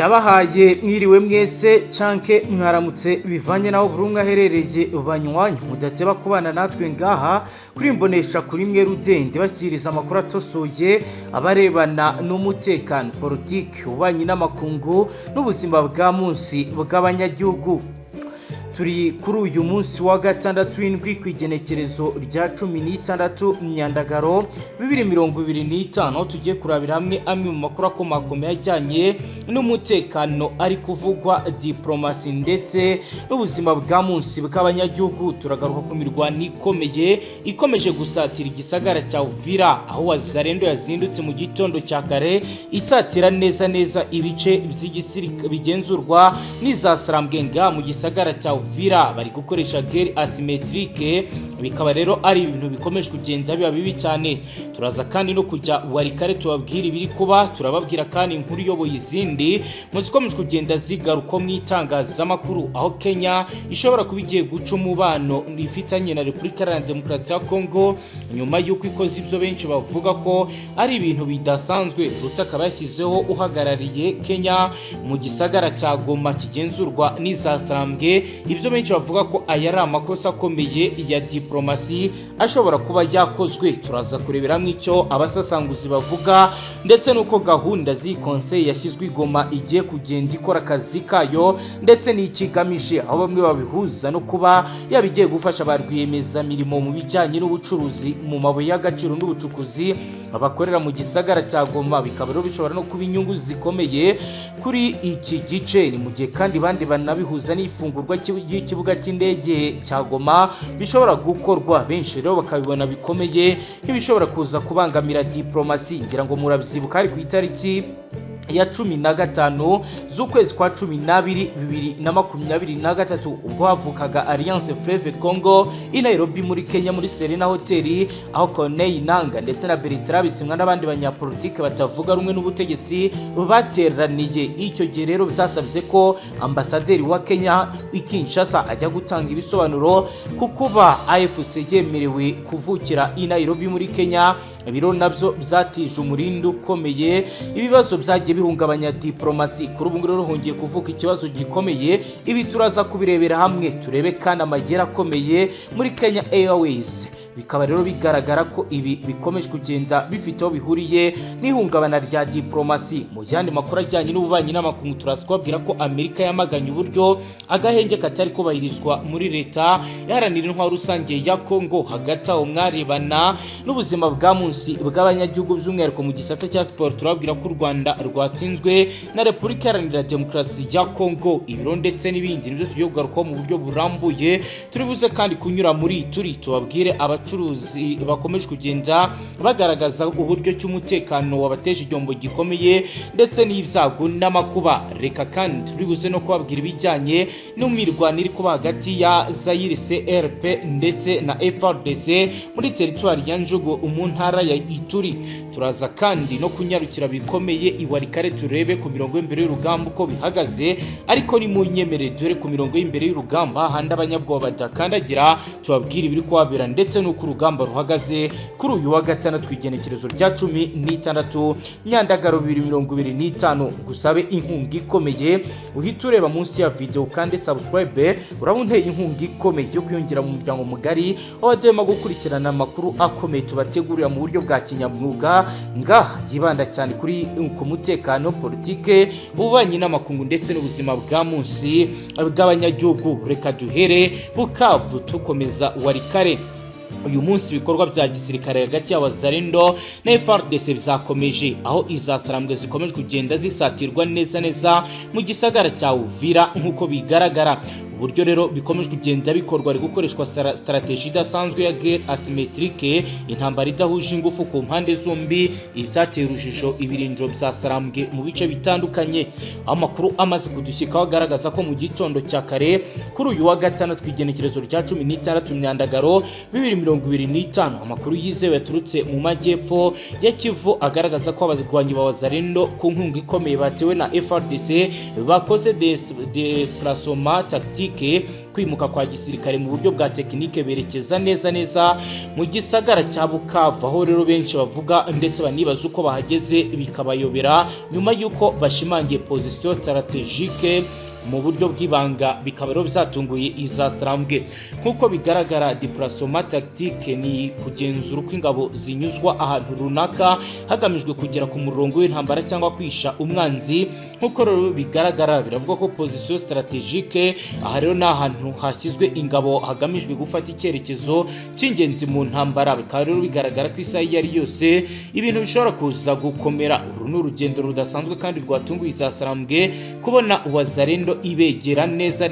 ndabahaye mwiriwe mwese canke mwaramutse bivanye naho buri umwe aherereye banywanyi mudateba kubana natwe ngaha kuri mbonesha kuri mwe rudende bashyiriza amakuru atosoye abarebana n'umutekano politiki ubanye n'amakungu n'ubuzima bwa munsi bw'abanyagihugu. Turi kuri uyu munsi wa gatandatu w'indwi kwigenekerezo rya 16 Myandagaro 2025 tugiye kurabira hamwe amwe mu makuru akomakomeye ajyanye n'umutekano ari kuvugwa diplomasi ndetse n'ubuzima bwa munsi bw'abanyagihugu. Turagaruka ku mirwano ikomeje gusatira igisagara cya Uvira aho Wazalendo yazindutse mu gitondo cya kare isatira neza ibice by'igisirikare bigenzurwa n'izasarambwenga mu gisagara cya Uvira. Bari gukoresha guerre asymétrique, bikaba rero ari ibintu bikomeje kugenda biba bibi cyane. Turaza kandi no kujya warikare tubabwira ibiri kuba, turababwira kandi inkuru yoboye izindi muzikomeje kugenda zigaruka mu itangazamakuru, aho Kenya ishobora kuba igiye guca umubano ifitanye na Repubulika Iharanira Demokarasi ya Kongo nyuma y'uko ikoze ibyo benshi bavuga ko ari ibintu bidasanzwe. Ruta akaba yashyizeho uhagarariye Kenya mu gisagara cya Goma kigenzurwa n'izasambwe. Ibyo benshi bavuga ko aya ari amakosa akomeye ya diplomasi ashobora kuba yakozwe. Turaza kureberamo icyo abasasanguzi bavuga ndetse nuko gahunda z'ikonseye yashyizwe Goma igiye kugenda ikora akazi kayo ndetse n'ikigamije, aho bamwe babihuza no kuba yabigiye gufasha barwiyemeza mirimo mu bijyanye n'ubucuruzi mu mabuye y'agaciro n'ubucukuzi abakorera mu gisagara cya Goma. Bikaba rero bishobora no kuba inyungu zikomeye kuri iki gice. Ni mu gihe kandi bandi banabihuza n'ifungurwa y'ikibuga cy'indege cya Goma bishobora gukorwa. Benshi rero bakabibona bikomeye nk'ibishobora kuza kubangamira diplomasi. Ngira ngo murabyibuka ari ku itariki ya 15 z'ukwezi kwa 12 2023 ubwo havukaga Alliance Fleuve Congo i Nairobi muri Kenya muri Serena Hotel, aho Corneille Nangaa ndetse na Bertrand Bisimwa n'abandi banyapolitike batavuga rumwe n'ubutegetsi bateraniye. Icyo gihe rero byasabye ko ambasaderi wa Kenya i Kinshasa ajya gutanga ibisobanuro kukuba AFC yemerewe kuvukira i Nairobi muri Kenya. Biro nabyo byatije umurindo ukomeye, ibibazo byagiye bihungabanya diplomasi. Kuri ubu rero hongeye kuvuka ikibazo gikomeye. Ibi turaza kubirebera hamwe, turebe kandi amagera akomeye muri Kenya Airways. Bikaba rero bigaragara ko ibi bikomeje kugenda bifite aho bihuriye n'ihungabana rya diplomasi. Mu yandi makuru ajyanye n'ububanyi n'amakungu turaza kubabwira ko Amerika yamaganye uburyo agahenge katari kubahirizwa muri leta iharanira intwaro rusange ya Kongo. Hagati aho mwarebana n'ubuzima bwa munsi bw'abanyagihugu by'umwihariko mu gisata cya sport, turababwira ko u Rwanda rwatsinzwe na Repubulika Iharanira Demokarasi ya Kongo. Ibiro ndetse n'ibindi nibyo tugiye kugarukaho mu buryo burambuye. Turibuze kandi kunyura muri tubabwire abacuruzi bakomeje kugenda bagaragaza uburyo cy'umutekano wabateje igihombo gikomeye ndetse n'ibyago n'amakuba. Reka kandi turibuze no kubabwira ibijyanye n'umwirwano iri kuba hagati ya Zaire CRP ndetse na FARDC muri teritwari ya Njugu mu ntara ya Ituri. Turaza kandi no kunyarukira bikomeye iwarikare turebe ku mirongo y'imbere y'urugamba uko bihagaze, ariko ni mu nyemere dore ku mirongo y'imbere y'urugamba handi abanyabwoba badakandagira. Tubabwira ibiri kwabera ndetse no ku rugamba ruhagaze kuri uyu wa gatandatu igenekerezo rya 16 Myandagaro 2025. Gusabe inkunga ikomeye uhita ureba munsi ya video kandi subscribe, urabunteye inkunga ikomeye yo kwiyongera mu muryango mugari w'abadema gukurikirana amakuru akomeye tubategurira mu buryo bwa kinyamwuga ngaha yibanda cyane kuri ku mutekano, politike, ububanyi n'amakungu ndetse n'ubuzima bwa munsi bw'abanyagihugu. Reka duhere Bukavu tukomeza warikare. Uyu munsi ibikorwa bya gisirikare hagati ya Wazalendo na FARDC byakomeje, aho izasarambwe zikomeje kugenda zisatirwa neza mu gisagara cya Uvira nk'uko bigaragara. Uburyo rero bikomeje kugenda bikorwa ari gukoreshwa strategy idasanzwe ya guerre asymétrique, intambara idahuje ingufu ku mpande zombi, ibyateye urujijo ibirindiro byasarambwe mu bice bitandukanye. Amakuru amaze kudushyikaho agaragaza ko mu gitondo cya kare kuri uyu wa gatandatu igenekerezo rya 16 Myandagaro 2025 amakuru yizewe yaturutse mu majyepfo ya Kivu agaragaza ko abarwanyi ba Wazalendo ku nkunga ikomeye batewe na FARDC bakoze déplacement tactique strategique kwimuka kwa gisirikare mu buryo bwa tekinike berekeza neza mu gisagara cya Bukavu, aho rero benshi bavuga ndetse banibaza uko bahageze bikabayobera nyuma y'uko bashimangiye position strategique mu buryo bw'ibanga, bikaba rero byatunguye izasarambwe. Nk'uko bigaragara déplacement tactique ni kugenzura uko ingabo zinyuzwa ahantu runaka hagamijwe kugera ku murongo w'intambara cyangwa kwisha umwanzi. Nk'uko rero bigaragara biravuga ko position strategique aha rero ni ahantu hashyizwe ingabo hagamijwe gufata icyerekezo cy'ingenzi mu ntambara. Bikaba rero bigaragara ko isaha iyo ari yose ibintu bishobora kuza gukomera. Uru ni urugendo rudasanzwe kandi rwatunguye izasarambwe kubona Wazalendo ibegera neza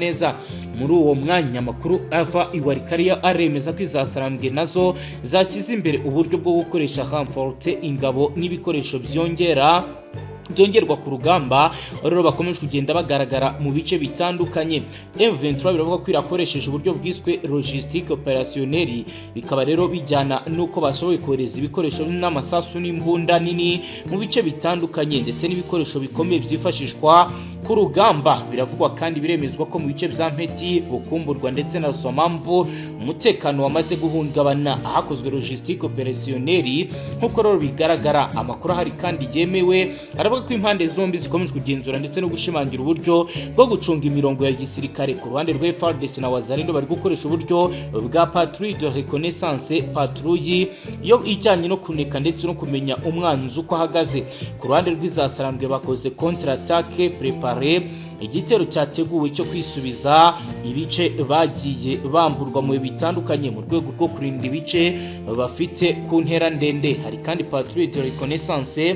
muri uwo mwanya. Makuru ava Iwalikari aremeza ko izasarambwe nazo zashyize imbere uburyo bwo gukoresha renforce ingabo n'ibikoresho byongerwa ku rugamba rero bakomeje kugenda bagaragara mu bice bitandukanye. M23 biravuga ko irakoresheje uburyo bwiswe logistique opérationnelle, bikaba rero bijyana nuko bashoboye kohereza ibikoresho n'amasasu n'imbunda nini mu bice bitandukanye ndetse n'ibikoresho bikomeye byifashishwa ku rugamba. Biravugwa kandi biremezwa ko mu bice bya Mpeti, Bukumburwa ndetse na Somambu umutekano wamaze guhungabana ahakozwe logistique opérationnelle. Nk'uko rero bigaragara amakuru ahari kandi yemewe aravuga ko impande zombi zikomeje kugenzura ndetse no gushimangira uburyo bwo gucunga imirongo ya gisirikare. Ku ruhande rwa FARDC na Wazalendo bari gukoresha uburyo bwa patrouille de reconnaissance, patrouille yo ijyanye no kuneka ndetse no kumenya umwanzi uko ahagaze. Ku ruhande rw'izasarambwe bakoze contre attaque préparée, igitero cyateguwe cyo kwisubiza ibice bagiye bamburwa mu bitandukanye mu rwego rwo kurinda ibice bafite ku ntera ndende. Hari kandi patrouille de reconnaissance,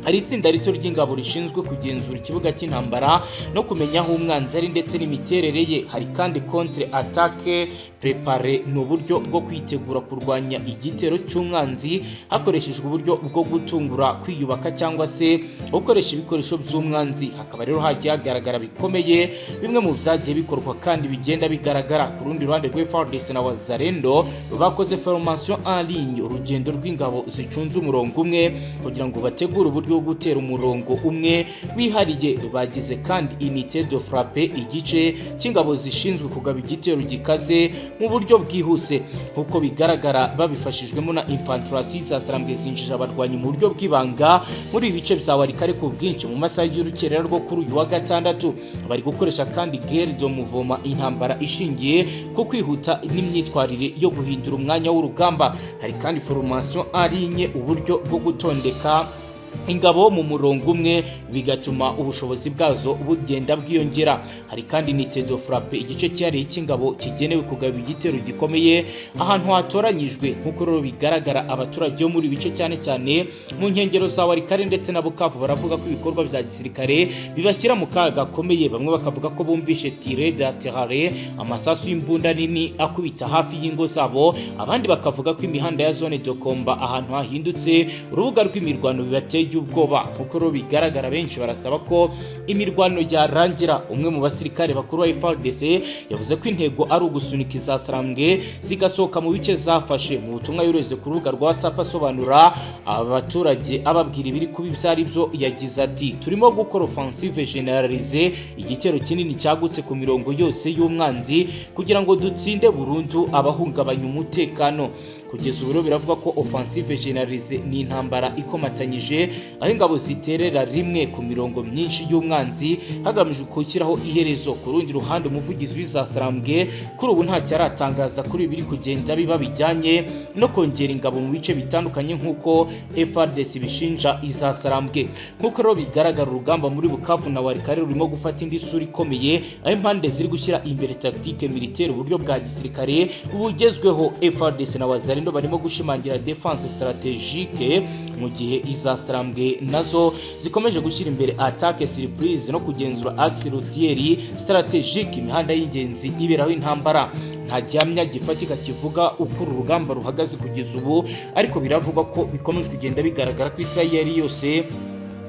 hari itsinda rito ry'ingabo rishinzwe kugenzura ikibuga cy'intambara no kumenya aho umwanzi ari ndetse n'imiterere ye. Hari kandi contre attaque préparée, ni uburyo bwo kwitegura kurwanya igitero cy'umwanzi hakoreshejwe uburyo bwo gutungura, kwiyubaka cyangwa se gukoresha ibikoresho by'umwanzi. Hakaba rero hagiye hagaragara bikomeye bimwe mu byagiye bikorwa kandi bigenda bigaragara. Ku rundi ruhande rwa FARDC na Wazalendo bakoze formation en ligne, urugendo rw'ingabo zicunze umurongo umwe kugira ngo bategure uburyo bwo gutera umurongo umwe wihariye. Bagize kandi unité de frappe, igice cy'ingabo zishinzwe kugaba igitero gikaze mu buryo bwihuse. Nk'uko bigaragara babifashijwemo na infantry zasarambwe zinjije abarwanyi mu buryo bw'ibanga muri ibice bya Walikare ku bwinshi mu masaha y'urukerera rwo kuri uyu wa gatandatu. Bari gukoresha kandi guerre de mouvement, intambara ishingiye ku kwihuta n'imyitwarire yo guhindura umwanya w'urugamba. Hari kandi formation en ligne, uburyo bwo gutondeka ingabo mu murongo umwe bigatuma ubushobozi bwazo bugenda bwiyongera. Hari kandi unité de frappe, igice cyari cy'ingabo kigenewe kugaba igitero gikomeye ahantu hatoranyijwe. Nk'uko rero bigaragara abaturage bo muri bice cyane mu nkengero za Walikare ndetse na Bukavu baravuga ko ibikorwa bya gisirikare bibashyira mu kaga gakomeye. Bamwe bakavuga ko bumvishe tiré d'artillerie, amasasu y'imbunda nini akubita hafi y'ingo zabo. Abandi bakavuga ko imihanda ya zone de combat ahantu hahindutse urubuga rw'imirwano bibateye ubwoba. Kuko rero bigaragara benshi barasaba ko imirwano yarangira. Umwe mu basirikare bakuru wa FARDC yavuze ko intego ari ugusunika izasarambwe zigasohoka mu bice zafashe. Mu butumwa yoreze ku rubuga rwa WhatsApp asobanura abaturage ababwira ibiri kubi byari byo, yagize ati turimo gukora offensive généralisée, igitero kinini cyagutse ku mirongo yose y'umwanzi kugira ngo dutsinde burundu abahungabanya umutekano. Kugeza ubu biravuga ko offensive généralisée ni intambara ikomatanyije aho ingabo ziterera rimwe ku mirongo myinshi y'umwanzi hagamijwe gushyiraho iherezo. Ku rundi ruhande umuvugizi w'izasarambwe kuri ubu ntacyo aratangaza kuri biri kugenda biba bijyanye no kongera ingabo mu bice bitandukanye nk'uko FARDC bishinja izasarambwe. Nk'uko rero bigaragara urugamba muri Bukavu na Walikare rurimo gufata indi sura ikomeye aho impande ziri gushyira imbere tactique militaire, uburyo bwa gisirikare bugezweho. FARDC na Wazalendo barimo gushimangira defense stratégique mu gihe izasarambwe nazo zikomeje gushyira imbere attaque surprise no kugenzura axe routier stratégique, imihanda y'ingenzi iberaho intambara. Nta gihamya gifatika kivuga uko urugamba ruhagaze kugeza ubu, ariko biravugwa ko bikomeje kugenda bigaragara ko isaha yari yose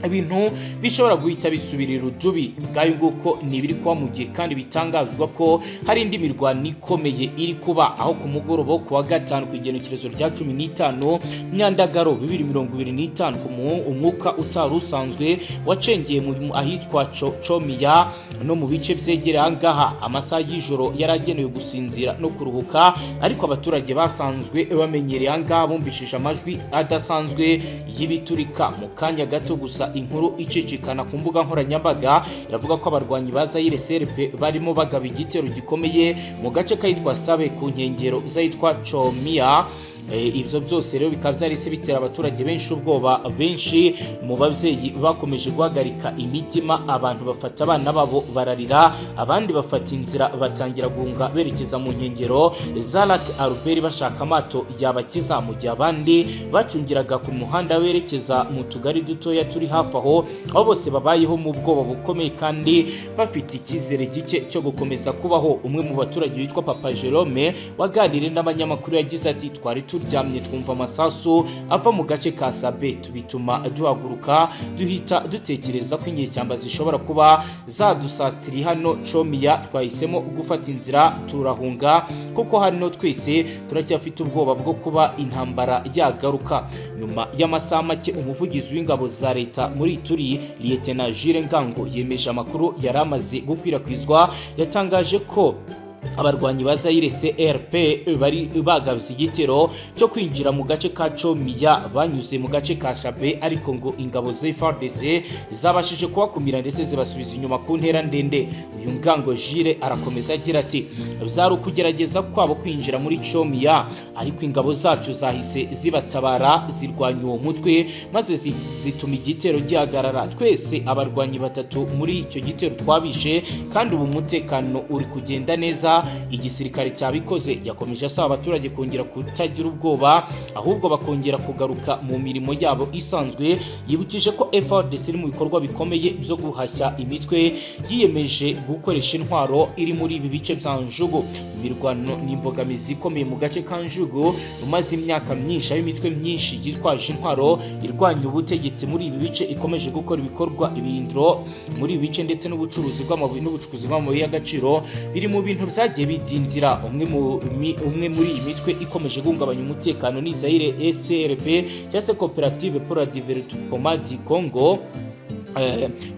ibintu bishobora guhita bisubirira udubi bwayo nguko nibiri kwa mu gihe kandi bitangazwa ko hari indi mirwano ikomeye iri kuba aho ku mugoroba ku wa gatanu ku igenekerezo rya 15 Myandagaro 2025 ku umwuka utari usanzwe wacengeye mu ahitwa Chomiya no mu bice byegereye angaha amasaha y'ijoro yaragenewe gusinzira no kuruhuka ariko abaturage basanzwe bamenyereye angaha bumbishije amajwi adasanzwe yibiturika mu kanya gato gusa inkuru icicikana ku mbuga nkoranyambaga iravuga ko abarwanyi ba Zaire CRP barimo bagaba igitero gikomeye mu gace kayitwa Sabe ku nkengero zayitwa Chomiya. Ibyo byose rero bikaba byarise bitera abaturage benshi ubwoba, benshi mu bavyeyi bakomeje guhagarika imitima, abantu bafata abana babo bararira, abandi bafata inzira batangira guhunga berekeza mu nkengero za Lac Albert bashaka amato yabakiza, mu gihe abandi bacungiraga ku muhanda werekeza mu tugari dutoya turi hafi aho bose babayeho mu bwoba bukomeye kandi bafite ikizere gike cyo gukomeza kubaho. Umwe mu baturage witwa Papa Jerome waganiriye n'abanyamakuru yagize ati twari turyamye twumva amasasu ava mu gace ka Sabe bituma duhaguruka duhita dutekereza ko inyeshyamba zishobora kuba zadusatiri hano Chomiya, twahisemo gufata inzira turahunga kuko hano twese turacyafite ubwoba bwo kuba intambara yagaruka. Nyuma y'amasaha make umuvugizi w'ingabo za leta muri Ituri Lieutenant Jules Ngango yemeje amakuru yaramaze gukwirakwizwa, yatangaje ko abarwanyi ba Zaire CRP bari bagabye igitero cyo kwinjira mu gace ka Chomiya banyuze mu gace ka Sabe, ariko ngo ingabo za FARDC zabashije kubakumira ndetse zibasubiza inyuma ku ntera ndende. Uyu Ngango Jire arakomeza agira ati byari ukugerageza kwabo kwinjira muri Chomiya ariko ingabo zacu zahise zibatabara zirwanya uwo mutwe maze zituma igitero gihagarara. Twese abarwanyi batatu muri icyo gitero twabishe kandi ubu umutekano uri kugenda neza. Igisirikare cyabikoze. Yakomeje asaba abaturage kongera kutagira ubwoba ahubwo bakongera kugaruka mu mirimo yabo isanzwe. Yibukije ko FARDC iri mu bikorwa bikomeye byo guhashya imitwe yiyemeje gukoresha intwaro iri muri ibi bice bya Njugu. Imirwano n'imbogamizi ikomeye mu gace ka Njugu rumaze imyaka myinshi aho imitwe myinshi yitwaje intwaro irwanya ubutegetsi muri ibi bice ikomeje gukora ibikorwa ibindiro muri ibi bice ndetse n'ubucuruzi bw'amabuye n'ubucukuzi bw'amabuye y'agaciro biri mu bintu byagiye bidindira. Umwe muri iyi mitwe ikomeje guhungabanya umutekano ni Zaire CRP cyangwa se Coopérative pour la Développement du Congo,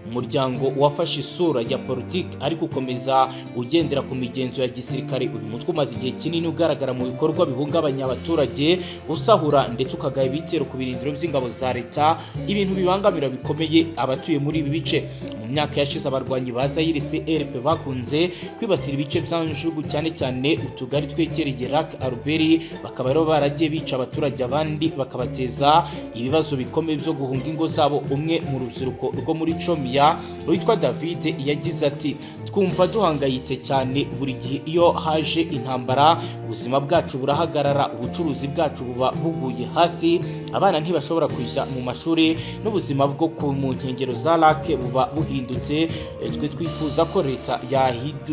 umuryango wafashe isura ya politiki ariko ukomeza ugendera ku migenzo ya gisirikare. Uyu mutwe umaze igihe kinini ugaragara mu bikorwa bihungabanya abaturage, usahura ndetse ukagaya ibitero ku birindiro by'ingabo za leta, ibintu bibangamira bikomeye abatuye muri ibi bice. Mu myaka yashize abarwanyi ba Zaire CRP bakunze kwibasira ibice bya Njugu cyane cyane utugari twegereye Lac Albert, bakaba rero baragiye bica abaturage abandi bakabateza ibibazo bikomeye byo guhunga ingo zabo. Umwe mu rubyiruko rwo muri Chomiya witwa David yagize ati twumva duhangayitse cyane buri gihe iyo haje intambara, ubuzima bwacu burahagarara, ubucuruzi bwacu buba buguye hasi, abana ntibashobora kujya mu mashuri n'ubuzima bwo mu nkengero za Lac buba buhindutse. Twe twifuza ko leta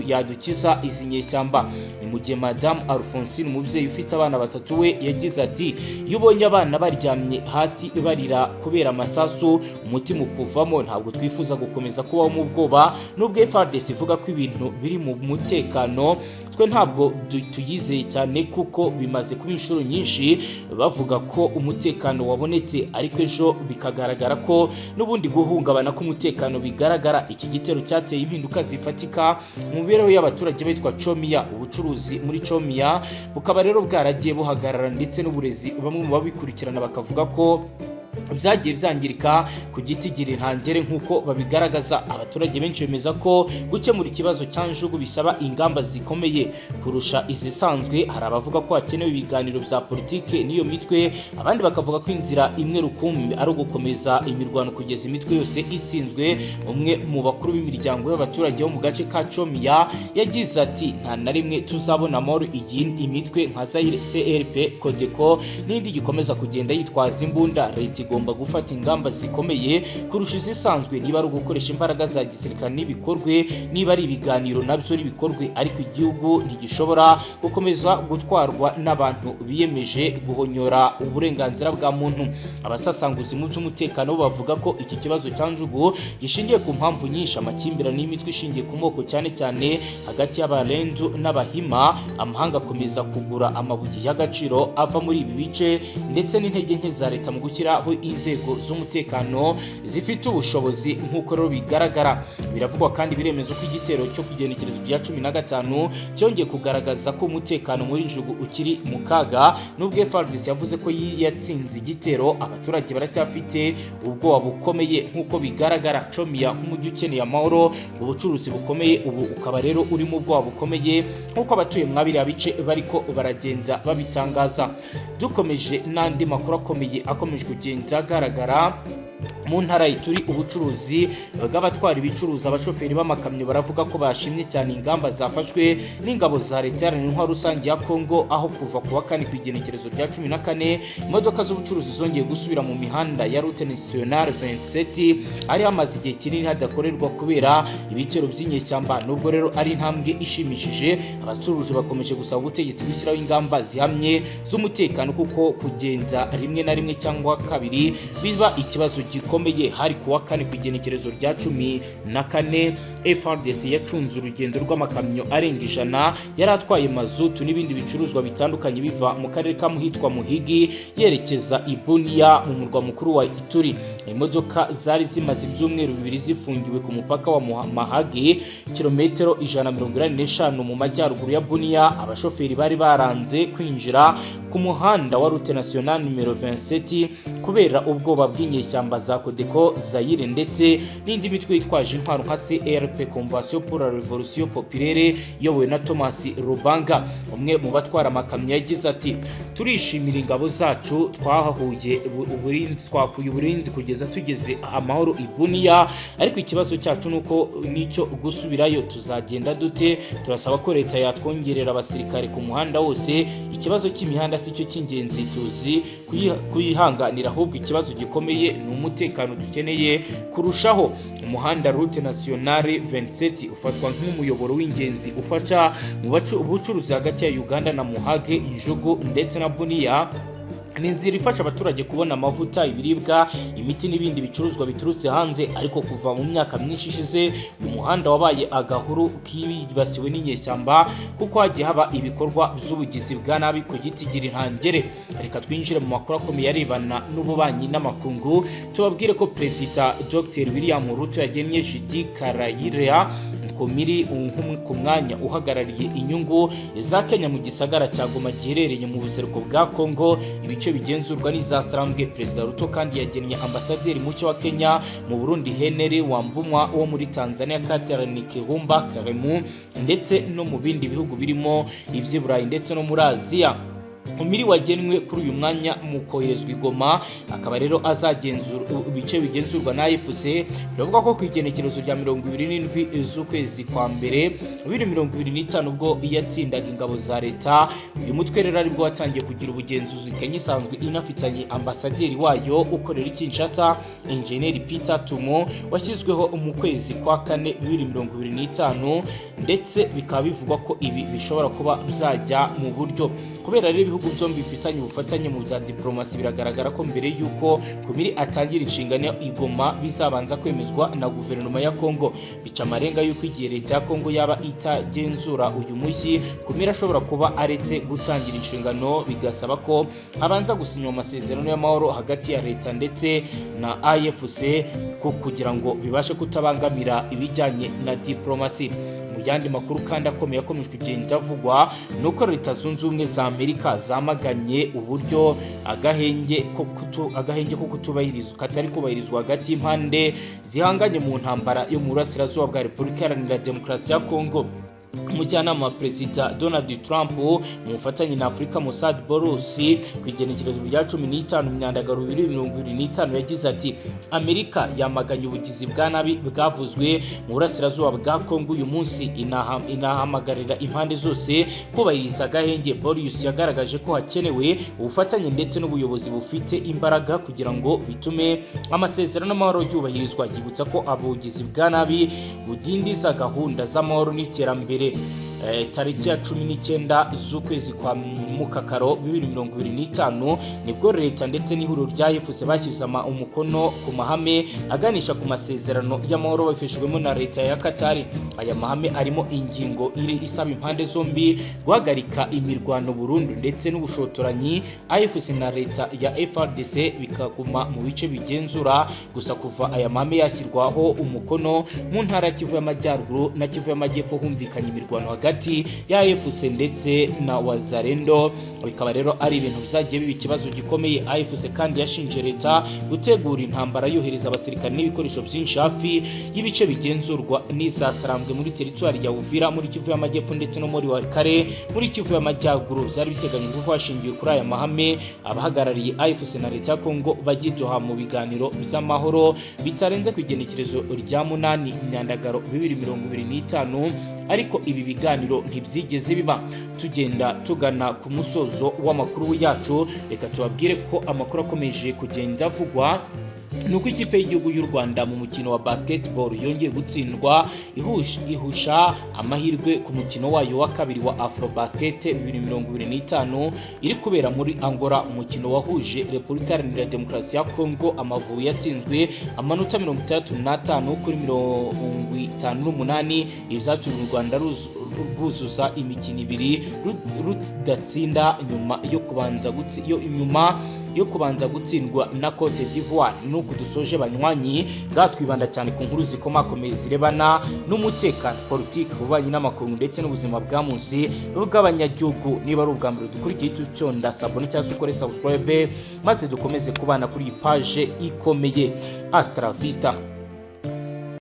yadukiza izi nyeshyamba. Ni mu gihe Madame Alphonsine umubyeyi ufite abana batatu we yagize ati iyo ubonye abana baryamye hasi barira kubera amasasu umutima ukuvamo, ntabwo twifuza gukomeza kubaho mu bwoba. Nubwo FARDC ivuga ko ibintu biri mu mutekano, twe ntabwo tuyizeye cyane kuko bimaze kuba inshuro nyinshi bavuga ko umutekano wabonetse ariko ejo bikagaragara ko n'ubundi guhungabana k'umutekano bigaragara. Iki gitero cyateye impinduka zifatika mu mibereho y'abaturage bitwa Chomiya. Ubucuruzi muri Chomiya bukaba rero bwaragiye buhagarara ndetse n'uburezi bamwe mu babikurikirana bakavuga ko byagiye byangirika ku giti gira intangere nk'uko babigaragaza. Abaturage benshi bemeza ko gukemura ikibazo cya Njugu bisaba ingamba zikomeye kurusha izisanzwe. Hari abavuga ko hakenewe ibiganiro bya politike n'iyo mitwe, abandi bakavuga ko inzira imwe rukumbi ari ugukomeza imirwano kugeza imitwe yose itsinzwe. Umwe mu bakuru b'imiryango y'abaturage bo mu gace ka Chomiya yagize ati nta na rimwe tuzabona amahoro igihe imitwe nka Zaire CRP, Codeco n'indi gikomeza kugenda yitwaza imbunda. Leta igomba igomba gufata ingamba zikomeye kurusha izisanzwe, niba ari ugukoresha imbaraga za gisirikare n'ibikorwe, niba ari ibiganiro nabyo n'ibikorwe, ariko igihugu ntigishobora gukomeza gutwarwa n'abantu biyemeje guhonyora uburenganzira bwa muntu. Abasasanguzi mu by'umutekano bavuga ko iki kibazo cya Njugu gishingiye ku mpamvu nyinshi: amakimbirane y'imitwe ishingiye ku moko cyane cyane hagati y'Abalendu n'Abahima, amahanga akomeza kugura amabuye y'agaciro ava muri ibi bice, ndetse n'intege nke za leta mu gushyiraho inzego z'umutekano zifite ubushobozi nk'uko rero bigaragara. Biravugwa kandi biremezwa ko igitero cyo kugenekerezo rya 15 cyongeye kugaragaza ko umutekano muri Njugu ukiri mu kaga. Nubwo FARDC yavuze ko yatsinze igitero, abaturage baracyafite ubwoba bukomeye nk'uko bigaragara. Chomia nk'umujyi ukeneye amahoro, ubucuruzi bukomeye ubu ukaba rero urimo ubwoba bukomeye nk'uko abatuye mwabiriya bice bariko baragenda babitangaza. Dukomeje n'andi makuru akomeye akomeje kugenda agaragara mu ntara y'Ituri. Ubucuruzi bw'abatwara ibicuruza, abashoferi b'amakamyo baravuga ko bashimye cyane ingamba zafashwe n'ingabo za leta iharanira intwaro rusange ya Kongo, aho kuva ku wa kane ku igenekerezo rya 14 imodoka z'ubucuruzi zongeye gusubira mu mihanda ya Route Nationale 27 ari hamaze igihe kinini hadakorerwa kubera ibitero by'inyeshyamba. Nubwo rero ari intambwe ishimishije, abacuruzi bakomeje gusaba ubutegetsi gushyiraho ingamba zihamye z'umutekano, kuko kugenda rimwe na rimwe cyangwa kabiri biba ikibazo gikomeye. Hari kuwa kane ku igenekerezo rya 14 FARDC yacunze urugendo rw'amakamyo arenga 100 yari atwaye mazutu n'ibindi bicuruzwa bitandukanye biva mu karere ka Muhitwa Muhigi yerekeza i Bunia mu murwa mukuru wa Ituri. Imodoka zari zimaze ibyumweru 2 zifungiwe ku mupaka wa Mahagi, kilometero 145 mu majyaruguru ya Bunia. Abashoferi bari baranze kwinjira ku muhanda wa Route Nationale numero 27 kubera ubwoba bw'inyeshyamba za Codeco, Zaire ndetse n'indi mitwe yitwaje intwaro nka CRP, Convention pour la Révolution Populaire yobowe na Thomas Rubanga. Umwe mu batwara amakamyo yagize ati: turishimira ingabo zacu, twahahuye twakuye uburinzi kugeza tugeze amahoro i Bunia, ariko ikibazo cyacu nuko nicyo gusubirayo tuzagenda dute? Turasaba ko leta yatwongerera abasirikare ku muhanda wose. Ikibazo cy'imihanda si cyo cy'ingenzi tuzi kuyihanganira, ahubwo ikibazo gikomeye ni umutekano dukeneye kurushaho. Umuhanda Route Nationale 27 ufatwa nk'umuyoboro w'ingenzi ufasha mu bucuruzi hagati ya Uganda na Muhage, Njugu ndetse na Bunia. Ni inzira ifasha abaturage kubona amavuta, ibiribwa, imiti n'ibindi bicuruzwa biturutse hanze, ariko kuva mu myaka myinshi ishize uyu muhanda wabaye agahuru kibasiwe n'inyeshyamba, kuko hagiye haba ibikorwa by'ubugizi bwa nabi ku giti gira intangere. Reka twinjire mu makuru akomeye arebana n'ububanyi n'amakungu. Tubabwire ko Perezida Dr William Ruto yagennye Jidi Karayira Komiri ku mwanya uhagarariye inyungu za Kenya mu gisagara cya Goma giherereye mu buseruko bwa Kongo, ibice bigenzurwa n'izasarambwe. Perezida Ruto kandi yagennye ambasaderi mucyo wa Kenya mu Burundi Henry Wambumwa, wo muri Tanzania Catherine Kihumba Karemu, ndetse no mu bindi bihugu birimo iby'Iburayi ndetse no muri Aziya. Umiri wagenwe kuri uyu mwanya mu koherezwa Goma, akaba rero azagenzura ibice bigenzurwa na AFC. Biravuga ko ku igenekerezo rya 27 z'ukwezi kwa mbere 2025 ubwo yatsindaga ingabo za leta, uyu mutwe rero aribwo watangiye kugira ubugenzuzi. Kenya isanzwe inafitanye ambasaderi wayo ukorera i Kinshasa, Engineer Peter Tumo, washyizweho mu kwezi kwa kane 2025, ndetse bikaba bivugwa ko ibi bishobora kuba bizajya mu buryo kubera rero ibihugu byombi bifitanye ubufatanye mu bya diplomasi. Biragaragara ko mbere yuko Komiri atangira inshingano ya Goma bizabanza kwemezwa na guverinoma ya Kongo. Bica amarenga yuko igihe leta ya Kongo yaba itagenzura uyu mujyi, Komiri ashobora kuba aretse gutangira inshingano, bigasaba ko abanza gusinywa amasezerano y'amahoro hagati ya leta ndetse na AFC kugira ngo bibashe kutabangamira ibijyanye na diplomasi. Mu yandi makuru kandi akomeye akomeje kugenda avugwa nuko Leta Zunze Ubumwe za Amerika zamaganye uburyo agahenge ko kutubahirizwa katari kubahirizwa hagati y'impande zihanganye mu ntambara yo mu burasirazuba bwa Repubulika Iharanira Demokarasi ya Kongo. umujyanama wa perezida Donald Trump mu bufatanye na Afrika Mossad Borusi ku igenekerezo rya 15 Myandagaro 2025 yagize ati Amerika yamaganye ubugizi bwa nabi bwavuzwe mu burasirazuba bwa Kongo uyu munsi inahamagarira impande zose kubahiriza agahenge. Borusi yagaragaje ko hakenewe ubufatanye ndetse n'ubuyobozi bufite imbaraga kugira ngo bitume amasezerano n'amahoro yubahirizwa. Yibutsa ko abugizi bwa nabi budindiza gahunda z'amahoro n'iterambere. Tariki ya 19 z'ukwezi kwa Mukakaro 2025 nibwo leta ndetse n'ihuriro rya EFC bashyize umukono ku mahame aganisha ku masezerano y'amahoro bafashijwemo na leta ya Qatar. Aya mahame arimo ingingo iri isaba impande zombi guhagarika imirwano burundu ndetse n'ubushotoranyi. EFC na leta ya FARDC bikaguma mu bice bigenzura. Gusa kuva aya mahame yashyirwaho umukono mu ntara ya Kivu y'Amajyaruguru na Kivu y'Amajyepfo humvikanye imirwano hagati ya EFC ndetse na Wazalendo. Bikaba rero ari ibintu bizagiye biba ikibazo gikomeye. EFC kandi yashinje leta gutegura intambara yohereza abasirikare n'ibikoresho byinshi hafi y'ibice bigenzurwa n'izasarambwe muri teritwari ya Uvira muri Kivu y'Amajyepfo ndetse no muri Walikale muri Kivu y'Amajyaruguru. Zari biteganyijwe ko hashingiwe kuri aya mahame abahagarariye EFC na leta ya Kongo bagitoha mu biganiro by'amahoro bitarenze ku igenekerezo rya 8 Myandagaro 2025, ariko ibi biganiro ntibyigeze biba. Tugenda tugana ku musozo w'amakuru yacu, reka tubabwire ko amakuru akomeje kugenda avugwa nuko ikipe y'igihugu y'u Rwanda mu mukino wa basketball yongeye gutsindwa ihusha amahirwe ku mukino wayo wa kabiri wa Afrobasket 2025 iri kubera muri Angola. Umukino wahuje Repubulika Iharanira Demokarasi ya Kongo, Amavubi yatsinzwe amanota 35 kuri 58. Ibyatumye u Rwanda rwuzuza imikino ibiri rudatsinda nyuma yo kubanza gutsindwa na Cote d'Ivoire. Nuko dusoje banywanyi gatwibanda cyane ku nkuru zikomakomeye zirebana n'umutekano, politiki, ububanyi n'amakuru ndetse n'ubuzima bwa munsi bw'abanyagihugu. Niba ari ubwa mbere dukurikiye icyo ndasabone cyangwa ukore subscribe maze dukomeze kubana kuri iyi page ikomeye. Astra Vista.